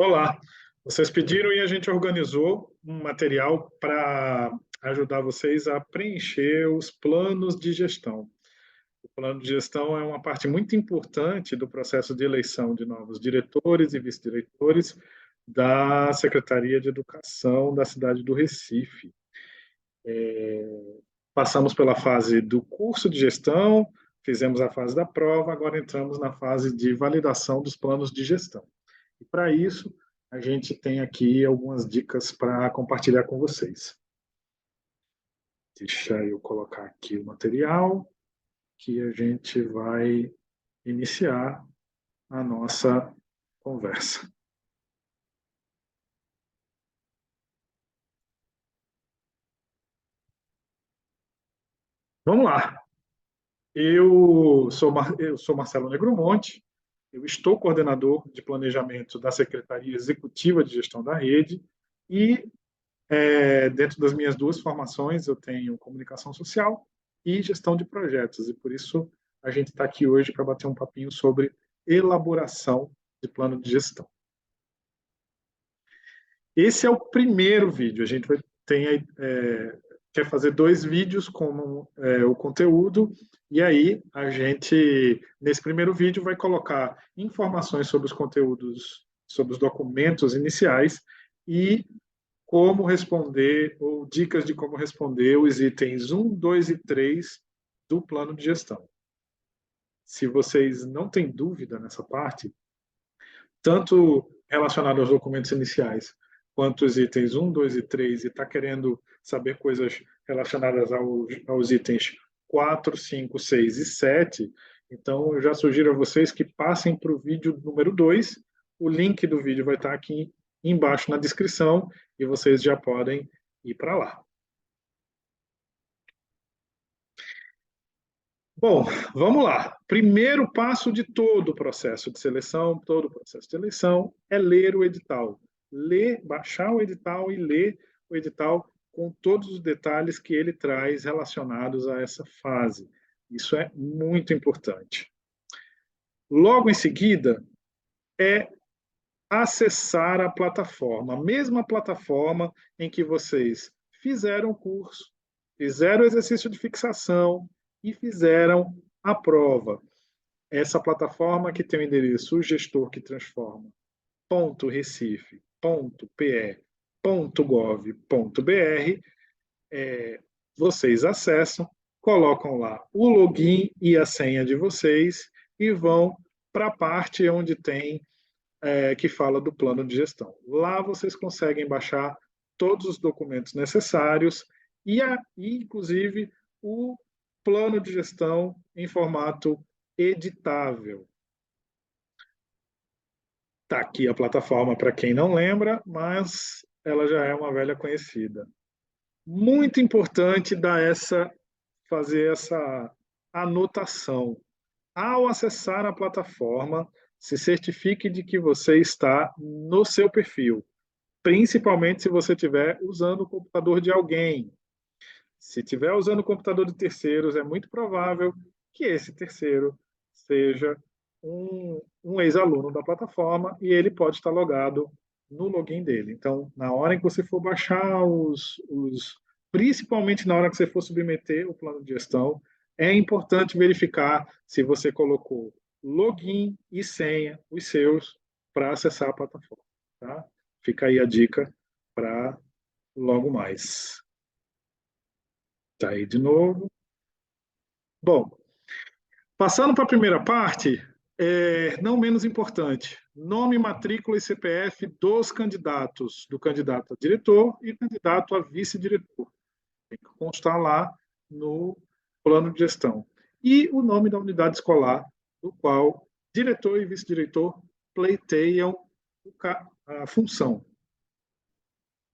Olá, vocês pediram e a gente organizou um material para ajudar vocês a preencher os planos de gestão. O plano de gestão é uma parte muito importante do processo de eleição de novos diretores e vice-diretores da Secretaria de Educação da cidade do Recife. Passamos pela fase do curso de gestão, fizemos a fase da prova, agora entramos na fase de validação dos planos de gestão. E para isso, a gente tem aqui algumas dicas para compartilhar com vocês. Deixa eu colocar aqui o material que a gente vai iniciar a nossa conversa. Vamos lá. Eu sou Marcelo Negromonte, eu estou coordenador de planejamento da Secretaria Executiva de Gestão da Rede e dentro das minhas duas formações, eu tenho comunicação social e gestão de projetos, e por isso a gente está aqui hoje para bater um papinho sobre elaboração de plano de gestão. Esse é o primeiro vídeo, a gente quer fazer 2 vídeos com o conteúdo, e aí a gente, nesse primeiro vídeo, vai colocar informações sobre os conteúdos, sobre os documentos iniciais, e como responder, ou dicas de como responder os itens 1, 2 e 3 do plano de gestão. Se vocês não têm dúvida nessa parte, tanto relacionado aos documentos iniciais, quanto os itens 1, 2 e 3, e está querendo saber coisas relacionadas aos itens 4, 5, 6 e 7, então eu já sugiro a vocês que passem para o vídeo número 2, o link do vídeo vai estar aqui embaixo na descrição, e vocês já podem ir para lá. Bom, vamos lá. Primeiro passo de todo o processo de seleção, todo o processo de eleição, é ler o edital. Baixar o edital e ler o edital com todos os detalhes que ele traz relacionados a essa fase. Isso é muito importante. Logo em seguida, é acessar a plataforma, a mesma plataforma em que vocês fizeram o curso, fizeram o exercício de fixação e fizeram a prova. Essa plataforma que tem o endereço gestor que transforma.recife.pe.gov.br, vocês acessam, colocam lá o login e a senha de vocês e vão para a parte onde tem que fala do plano de gestão. Lá vocês conseguem baixar todos os documentos necessários e inclusive, o plano de gestão em formato editável. Está aqui a plataforma para quem não lembra, mas ela já é uma velha conhecida. Muito importante fazer essa anotação. Ao acessar a plataforma, se certifique de que você está no seu perfil, principalmente se você estiver usando o computador de alguém. Se estiver usando o computador de terceiros, é muito provável que esse terceiro seja um ex-aluno da plataforma e ele pode estar logado no login dele. Então, na hora em que você for baixar principalmente na hora que você for submeter o plano de gestão, é importante verificar se você colocou login e senha, os seus, para acessar a plataforma. Tá? Fica aí a dica para logo mais. Tá aí de novo. Bom, passando para a primeira parte, não menos importante, nome, matrícula e CPF dos candidatos, do candidato a diretor e candidato a vice-diretor. Tem que constar lá no plano de gestão. E o nome da unidade escolar, do qual diretor e vice-diretor pleiteiam a função.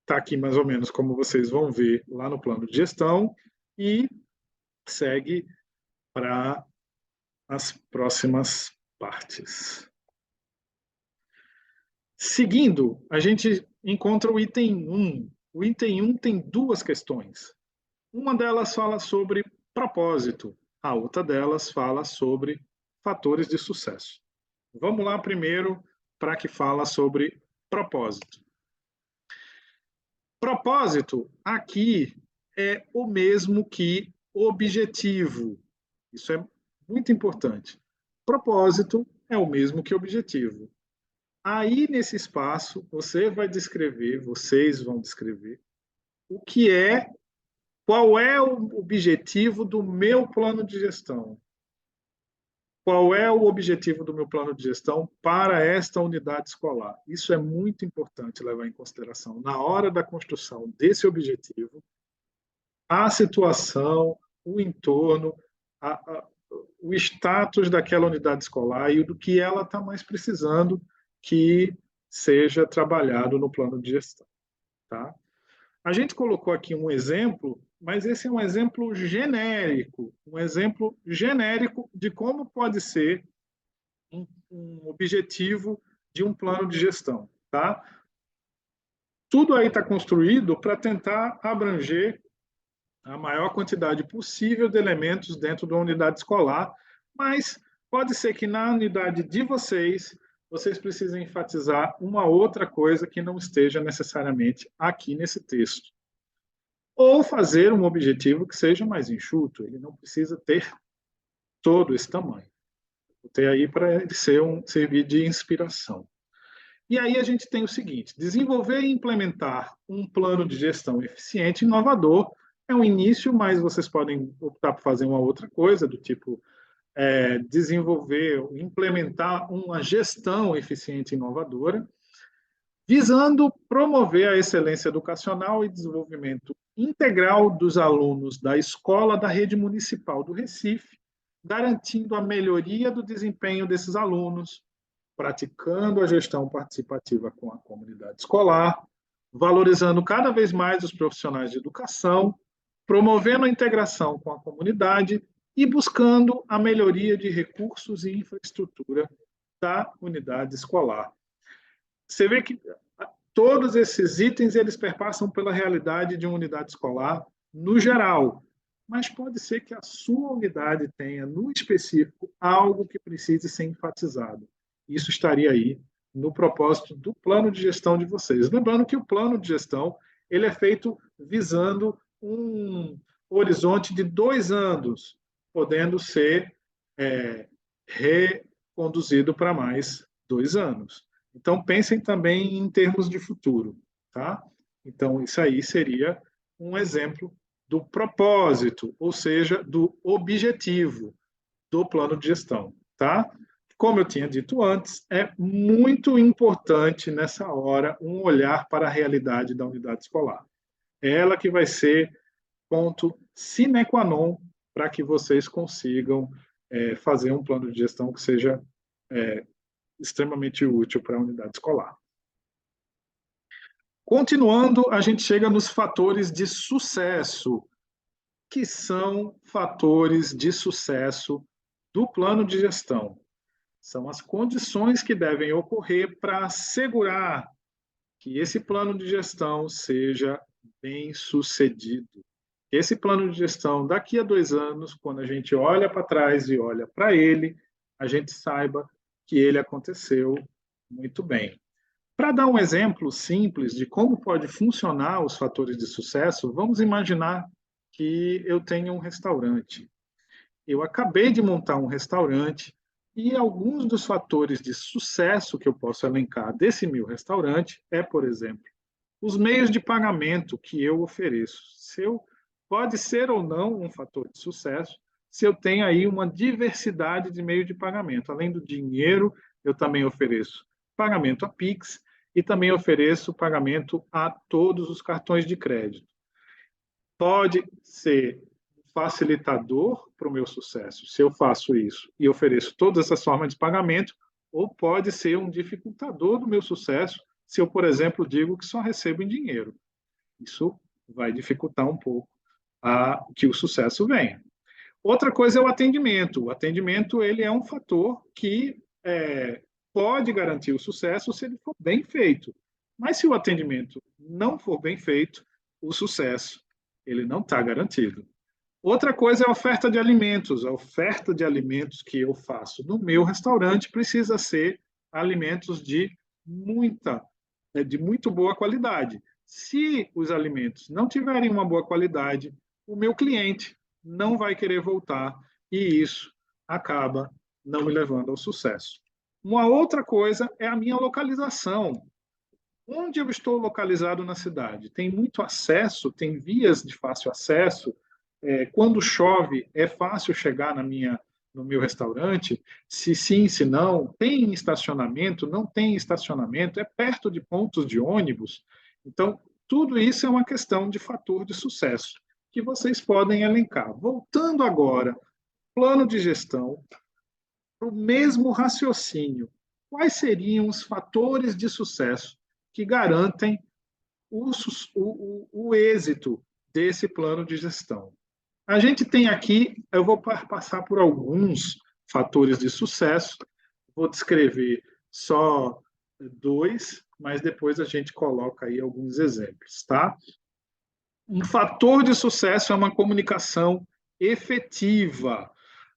Está aqui mais ou menos como vocês vão ver lá no plano de gestão e segue para as próximas partes. Seguindo, a gente encontra o item 1. O item 1 tem 2 questões. Uma delas fala sobre propósito, a outra delas fala sobre fatores de sucesso. Vamos lá primeiro para a que fala sobre propósito. Propósito, aqui, é o mesmo que objetivo. Isso é muito importante. Propósito é o mesmo que objetivo. Aí, nesse espaço, você vai descrever, vocês vão descrever, o que é, qual é o objetivo do meu plano de gestão. Qual é o objetivo do meu plano de gestão para esta unidade escolar? Isso é muito importante levar em consideração na hora da construção desse objetivo, a situação, o entorno, a, a, o status daquela unidade escolar e do que ela está mais precisando que seja trabalhado no plano de gestão. Tá? A gente colocou aqui um exemplo, mas esse é um exemplo genérico de como pode ser um objetivo de um plano de gestão. Tá? Tudo aí está construído para tentar abranger a maior quantidade possível de elementos dentro da unidade escolar, mas pode ser que na unidade de vocês precisem enfatizar uma outra coisa que não esteja necessariamente aqui nesse texto. Ou fazer um objetivo que seja mais enxuto, ele não precisa ter todo esse tamanho. Vou ter aí para ele servir de inspiração. E aí a gente tem o seguinte: desenvolver e implementar um plano de gestão eficiente e inovador é um início, mas vocês podem optar por fazer uma outra coisa, do tipo desenvolver, implementar uma gestão eficiente e inovadora, visando promover a excelência educacional e desenvolvimento integral dos alunos da escola da rede municipal do Recife, garantindo a melhoria do desempenho desses alunos, praticando a gestão participativa com a comunidade escolar, valorizando cada vez mais os profissionais de educação, promovendo a integração com a comunidade e buscando a melhoria de recursos e infraestrutura da unidade escolar. Você vê que todos esses itens eles perpassam pela realidade de uma unidade escolar no geral, mas pode ser que a sua unidade tenha, no específico, algo que precise ser enfatizado. Isso estaria aí no propósito do plano de gestão de vocês. Lembrando que o plano de gestão ele é feito visando um horizonte de 2 anos, podendo ser reconduzido para mais 2 anos. Então, pensem também em termos de futuro. Tá? Então, isso aí seria um exemplo do propósito, ou seja, do objetivo do plano de gestão. Tá? Como eu tinha dito antes, é muito importante nessa hora um olhar para a realidade da unidade escolar. É ela que vai ser ponto sine qua non para que vocês consigam fazer um plano de gestão que seja extremamente útil para a unidade escolar. Continuando, a gente chega nos fatores de sucesso, que são fatores de sucesso do plano de gestão. São as condições que devem ocorrer para assegurar que esse plano de gestão seja bem sucedido. Esse plano de gestão, daqui a 2 anos, quando a gente olha para trás e olha para ele, a gente saiba que ele aconteceu muito bem. Para dar um exemplo simples de como pode funcionar os fatores de sucesso, vamos imaginar que eu tenho um restaurante. Eu acabei de montar um restaurante e alguns dos fatores de sucesso que eu posso elencar desse meu restaurante é, por exemplo, os meios de pagamento que eu ofereço. Pode ser ou não um fator de sucesso se eu tenho aí uma diversidade de meios de pagamento. Além do dinheiro, eu também ofereço pagamento a Pix e também ofereço pagamento a todos os cartões de crédito. Pode ser facilitador para o meu sucesso se eu faço isso e ofereço todas essas formas de pagamento, ou pode ser um dificultador do meu sucesso se eu, por exemplo, digo que só recebo em dinheiro. Isso vai dificultar um pouco que o sucesso venha. Outra coisa é o atendimento. O atendimento ele é um fator que pode garantir o sucesso se ele for bem feito. Mas se o atendimento não for bem feito, o sucesso ele não está garantido. Outra coisa é a oferta de alimentos. A oferta de alimentos que eu faço no meu restaurante precisa ser alimentos de muita de muito boa qualidade. Se os alimentos não tiverem uma boa qualidade, o meu cliente não vai querer voltar e isso acaba não me levando ao sucesso. Uma outra coisa é a minha localização. Onde eu estou localizado na cidade? Tem muito acesso, tem vias de fácil acesso. Quando chove, é fácil chegar no meu restaurante? Se sim, se não. Tem estacionamento? Não tem estacionamento? É perto de pontos de ônibus? Então, tudo isso é uma questão de fator de sucesso que vocês podem elencar. Voltando agora, plano de gestão, o mesmo raciocínio. Quais seriam os fatores de sucesso que garantem o êxito desse plano de gestão? A gente tem aqui, eu vou passar por alguns fatores de sucesso, vou descrever só dois, mas depois a gente coloca aí alguns exemplos, tá? Um fator de sucesso é uma comunicação efetiva.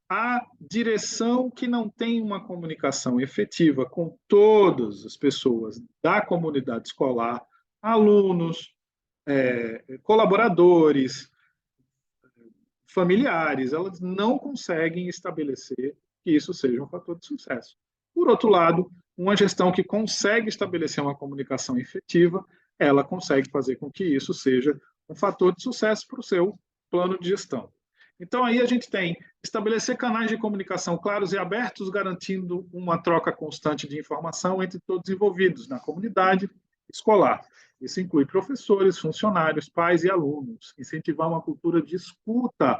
A direção que não tem uma comunicação efetiva com todas as pessoas da comunidade escolar, alunos, colaboradores, familiares, elas não conseguem estabelecer que isso seja um fator de sucesso. Por outro lado, uma gestão que consegue estabelecer uma comunicação efetiva, ela consegue fazer com que isso seja um fator de sucesso para o seu plano de gestão. Então, aí a gente tem estabelecer canais de comunicação claros e abertos, garantindo uma troca constante de informação entre todos os envolvidos na comunidade escolar. Isso inclui professores, funcionários, pais e alunos. Incentivar uma cultura de escuta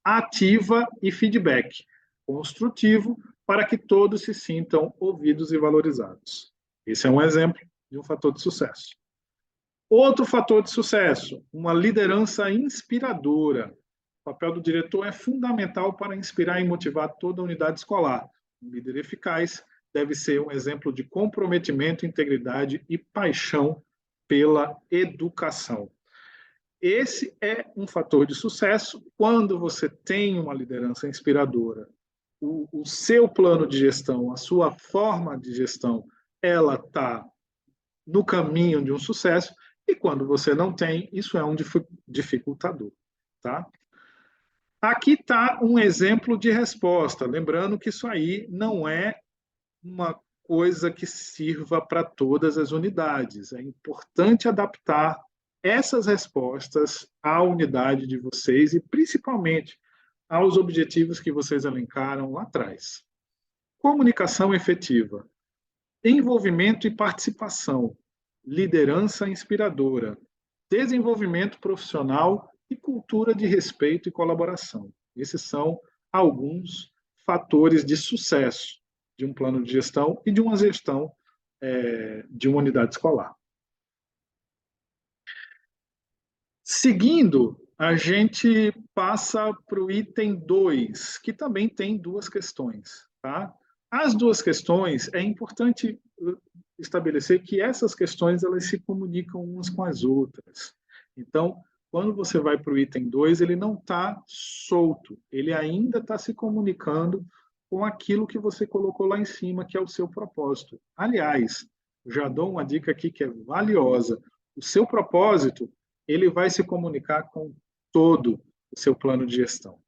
ativa e feedback construtivo para que todos se sintam ouvidos e valorizados. Esse é um exemplo de um fator de sucesso. Outro fator de sucesso, uma liderança inspiradora. O papel do diretor é fundamental para inspirar e motivar toda a unidade escolar. Um líder eficaz deve ser um exemplo de comprometimento, integridade e paixão pela educação. Esse é um fator de sucesso quando você tem uma liderança inspiradora. O seu plano de gestão, a sua forma de gestão, ela está no caminho de um sucesso, e quando você não tem, isso é um dificultador. Tá? Aqui está um exemplo de resposta, lembrando que isso aí não é uma coisa que sirva para todas as unidades. É importante adaptar essas respostas à unidade de vocês e, principalmente, aos objetivos que vocês elencaram lá atrás. Comunicação efetiva, envolvimento e participação, liderança inspiradora, desenvolvimento profissional e cultura de respeito e colaboração. Esses são alguns fatores de sucesso de um plano de gestão e de uma gestão de uma unidade escolar. Seguindo, a gente passa para o item 2, que também tem duas questões. Tá? As duas questões, é importante estabelecer que essas questões elas se comunicam umas com as outras. Então, quando você vai para o item 2, ele não está solto, ele ainda está se comunicando com aquilo que você colocou lá em cima, que é o seu propósito. Aliás, já dou uma dica aqui que é valiosa. O seu propósito, ele vai se comunicar com todo o seu plano de gestão.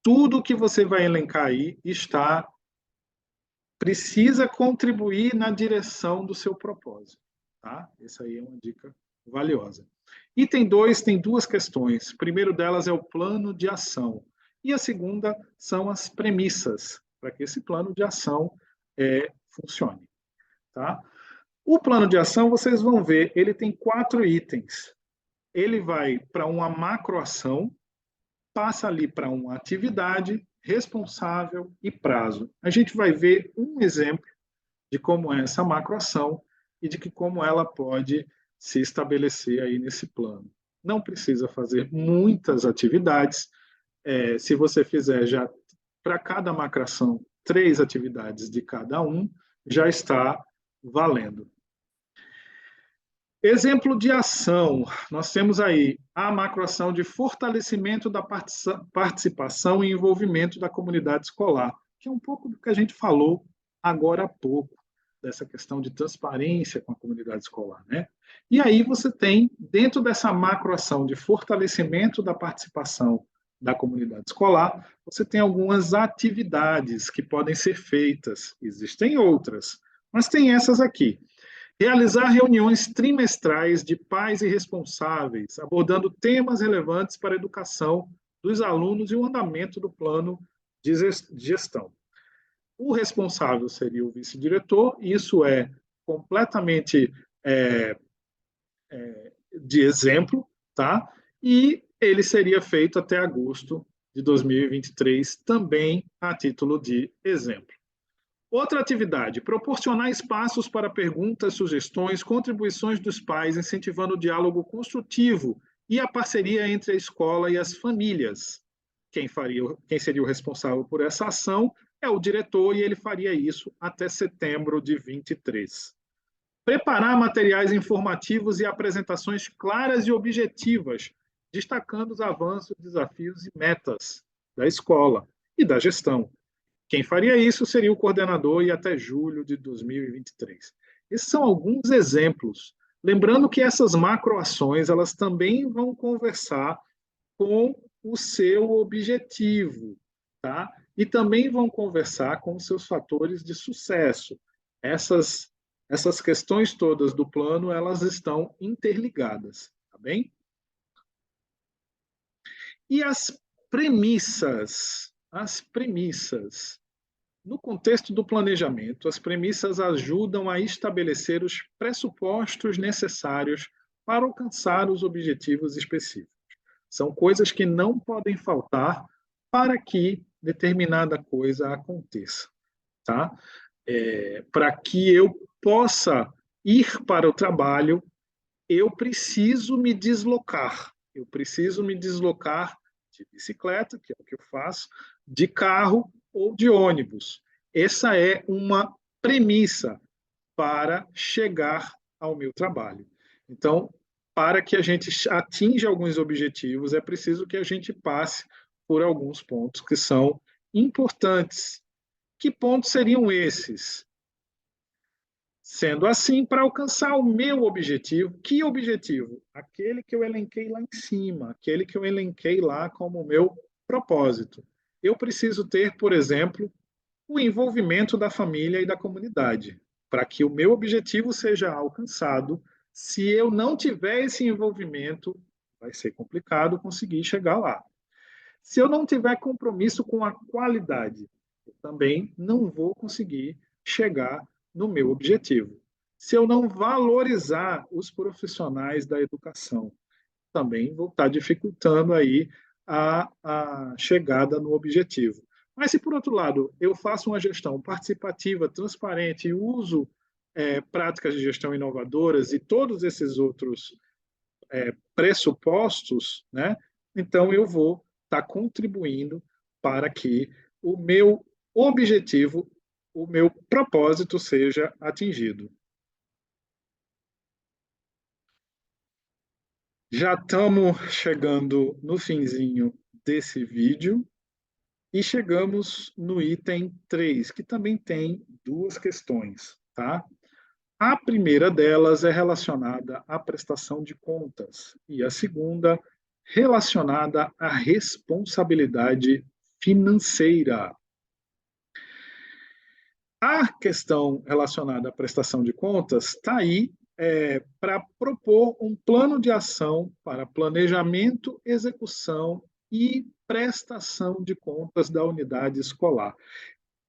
Tudo que você vai elencar aí precisa contribuir na direção do seu propósito. Tá? Essa aí é uma dica valiosa. Item 2 tem duas questões. O primeiro delas é o plano de ação. E a segunda são as premissas para que esse plano de ação funcione. Tá? O plano de ação, vocês vão ver, ele tem 4 itens. Ele vai para uma macroação, passa ali para uma atividade, responsável e prazo. A gente vai ver um exemplo de como é essa macroação e de como ela pode se estabelecer aí nesse plano. Não precisa fazer muitas atividades. Se você fizer já para cada macroação 3 atividades de cada um, já está valendo. Exemplo de ação, nós temos aí a macroação de fortalecimento da participação e envolvimento da comunidade escolar, que é um pouco do que a gente falou agora há pouco. dessa questão de transparência com a comunidade escolar, né? E aí você tem, dentro dessa macroação de fortalecimento da participação da comunidade escolar, você tem algumas atividades que podem ser feitas. Existem outras, mas tem essas aqui. Realizar reuniões trimestrais de pais e responsáveis, abordando temas relevantes para a educação dos alunos e o andamento do plano de gestão. O responsável seria o vice-diretor, isso é completamente é, de exemplo, tá? E ele seria feito até agosto de 2023, também a título de exemplo. Outra atividade, proporcionar espaços para perguntas, sugestões, contribuições dos pais, incentivando o diálogo construtivo e a parceria entre a escola e as famílias. Quem seria o responsável por essa ação é o diretor e ele faria isso até setembro de 23. Preparar materiais informativos e apresentações claras e objetivas, destacando os avanços, desafios e metas da escola e da gestão. Quem faria isso seria o coordenador e até julho de 2023. Esses são alguns exemplos. Lembrando que essas macroações, elas também vão conversar com o seu objetivo, tá? E também vão conversar com os seus fatores de sucesso. Essas questões todas do plano, elas estão interligadas, tá bem? E as premissas? As premissas. No contexto do planejamento, as premissas ajudam a estabelecer os pressupostos necessários para alcançar os objetivos específicos. São coisas que não podem faltar para que determinada coisa aconteça, tá? Para que eu possa ir para o trabalho, eu preciso me deslocar. Eu preciso me deslocar de bicicleta, que é o que eu faço, de carro ou de ônibus. Essa é uma premissa para chegar ao meu trabalho. Então, para que a gente atinja alguns objetivos, é preciso que a gente passe por alguns pontos que são importantes. Que pontos seriam esses? Sendo assim, para alcançar o meu objetivo, que objetivo? Aquele que eu elenquei lá em cima, aquele que eu elenquei lá como meu propósito. Eu preciso ter, por exemplo, o envolvimento da família e da comunidade. Para que o meu objetivo seja alcançado, se eu não tiver esse envolvimento, vai ser complicado conseguir chegar lá. Se eu não tiver compromisso com a qualidade, eu também não vou conseguir chegar no meu objetivo. Se eu não valorizar os profissionais da educação, também vou estar dificultando aí a chegada no objetivo. Mas se, por outro lado, eu faço uma gestão participativa, transparente e uso práticas de gestão inovadoras e todos esses outros pressupostos, né, então eu vou estar contribuindo para que o meu objetivo, o meu propósito seja atingido. Já estamos chegando no finzinho desse vídeo e chegamos no item 3, que também tem duas questões, tá? A primeira delas é relacionada à prestação de contas e a segunda relacionada à responsabilidade financeira. A questão relacionada à prestação de contas está aí para propor um plano de ação para planejamento, execução e prestação de contas da unidade escolar.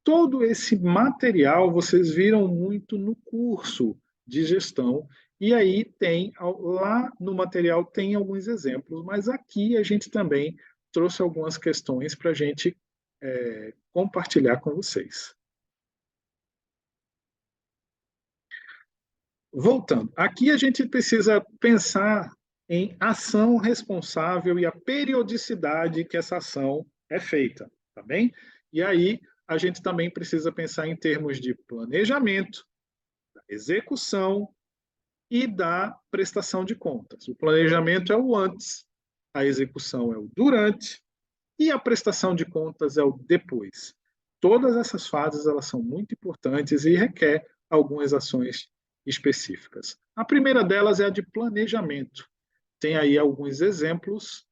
Todo esse material vocês viram muito no curso de gestão, e aí tem, lá no material tem alguns exemplos, mas aqui a gente também trouxe algumas questões para a gente compartilhar com vocês. Voltando, aqui a gente precisa pensar em ação responsável e a periodicidade que essa ação é feita, tá bem? E aí a gente também precisa pensar em termos de planejamento, da execução e da prestação de contas. O planejamento é o antes, a execução é o durante e a prestação de contas é o depois. Todas essas fases elas são muito importantes e requer algumas ações específicas. A primeira delas é a de planejamento. Tem aí alguns exemplos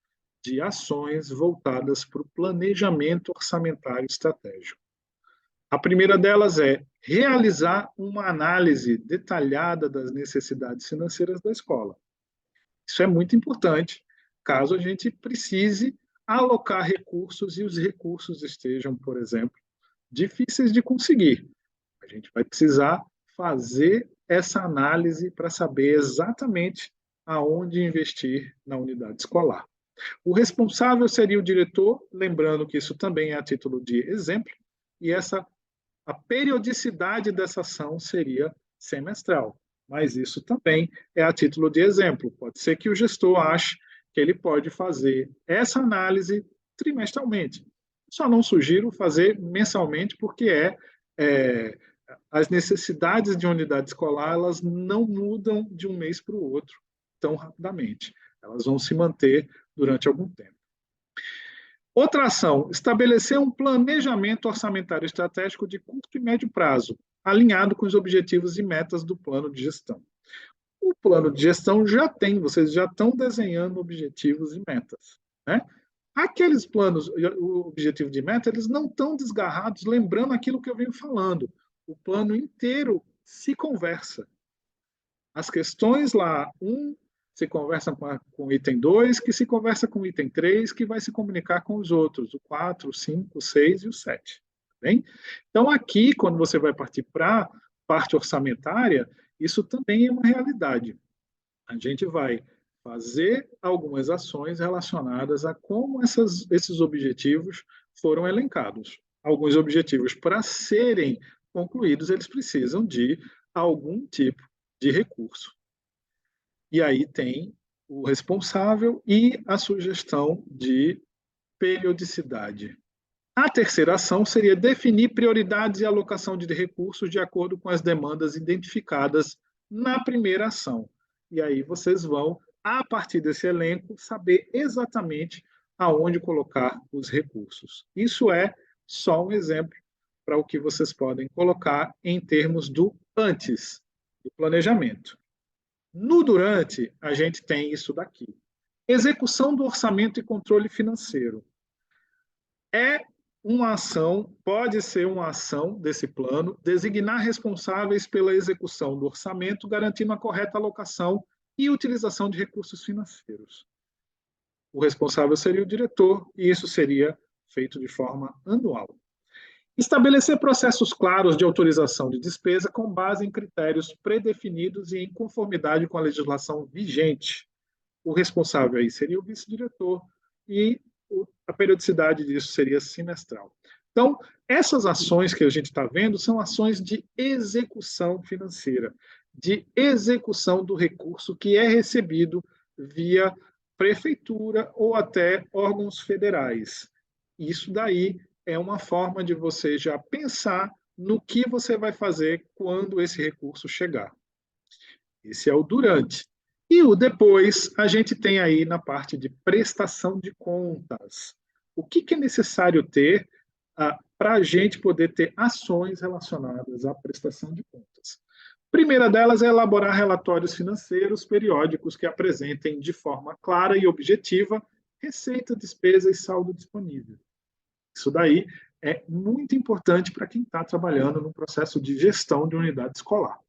de ações voltadas para o planejamento orçamentário estratégico. A primeira delas é realizar uma análise detalhada das necessidades financeiras da escola. Isso é muito importante, caso a gente precise alocar recursos e os recursos estejam, por exemplo, difíceis de conseguir. A gente vai precisar fazer essa análise para saber exatamente aonde investir na unidade escolar. O responsável seria o diretor, lembrando que isso também é a título de exemplo, e a periodicidade dessa ação seria semestral, mas isso também é a título de exemplo. Pode ser que o gestor ache que ele pode fazer essa análise trimestralmente. Só não sugiro fazer mensalmente, porque as necessidades de unidade escolar elas não mudam de um mês para o outro tão rapidamente. Elas vão se manter durante algum tempo. Outra ação, estabelecer um planejamento orçamentário estratégico de curto e médio prazo, alinhado com os objetivos e metas do plano de gestão. O plano de gestão já tem, vocês já estão desenhando objetivos e metas, né? Aqueles planos, o objetivo de meta, eles não estão desgarrados, lembrando aquilo que eu venho falando. O plano inteiro se conversa. As questões lá, se conversam com o item 2, que se conversa com o item 3, que vai se comunicar com os outros, o 4, o 5, o 6 e o 7. Bem? Então, aqui, quando você vai partir para a parte orçamentária, isso também é uma realidade. A gente vai fazer algumas ações relacionadas a como esses objetivos foram elencados. Alguns objetivos, para serem concluídos, eles precisam de algum tipo de recurso. E aí tem o responsável e a sugestão de periodicidade. A terceira ação seria definir prioridades e alocação de recursos de acordo com as demandas identificadas na primeira ação. E aí vocês vão, a partir desse elenco, saber exatamente aonde colocar os recursos. Isso é só um exemplo para o que vocês podem colocar em termos do antes, do planejamento. No durante, a gente tem isso daqui. Execução do orçamento e controle financeiro. É uma ação, pode ser uma ação desse plano, designar responsáveis pela execução do orçamento, garantindo a correta alocação e utilização de recursos financeiros. O responsável seria o diretor, e isso seria feito de forma anual. Estabelecer processos claros de autorização de despesa com base em critérios predefinidos e em conformidade com a legislação vigente. O responsável aí seria o vice-diretor e a periodicidade disso seria semestral. Então, essas ações que a gente está vendo são ações de execução financeira, de execução do recurso que é recebido via prefeitura ou até órgãos federais. Isso daí é uma forma de você já pensar no que você vai fazer quando esse recurso chegar. Esse é o durante. E o depois, a gente tem aí na parte de prestação de contas. O que é necessário ter para a gente poder ter ações relacionadas à prestação de contas? A primeira delas é elaborar relatórios financeiros periódicos que apresentem de forma clara e objetiva receita, despesa e saldo disponível. Isso daí é muito importante para quem está trabalhando no processo de gestão de unidade escolar.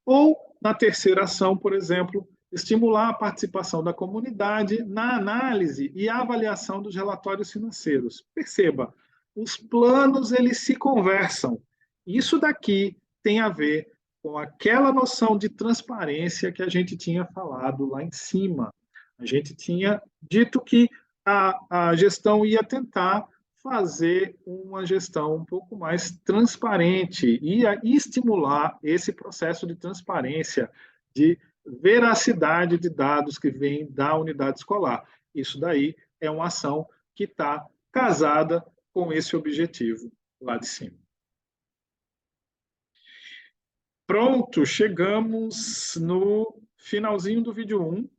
Ou, na terceira ação, por exemplo, estimular a participação da comunidade na análise e avaliação dos relatórios financeiros. Perceba, os planos eles se conversam. Isso daqui tem a ver com aquela noção de transparência que a gente tinha falado lá em cima. A gente tinha dito que a gestão ia tentar fazer uma gestão um pouco mais transparente e estimular esse processo de transparência, de veracidade de dados que vêm da unidade escolar. Isso daí é uma ação que está casada com esse objetivo lá de cima. Pronto, chegamos no finalzinho do vídeo 1.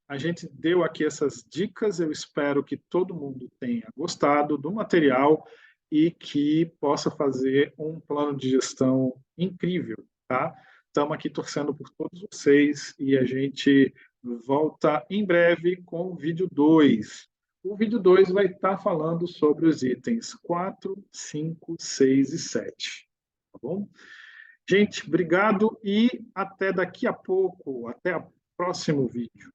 A gente deu aqui essas dicas, eu espero que todo mundo tenha gostado do material e que possa fazer um plano de gestão incrível, tá? Estamos aqui torcendo por todos vocês e a gente volta em breve com o vídeo 2. O vídeo 2 vai estar falando sobre os itens 4, 5, 6 e 7. Tá bom? Gente, obrigado e até daqui a pouco. Até o próximo vídeo.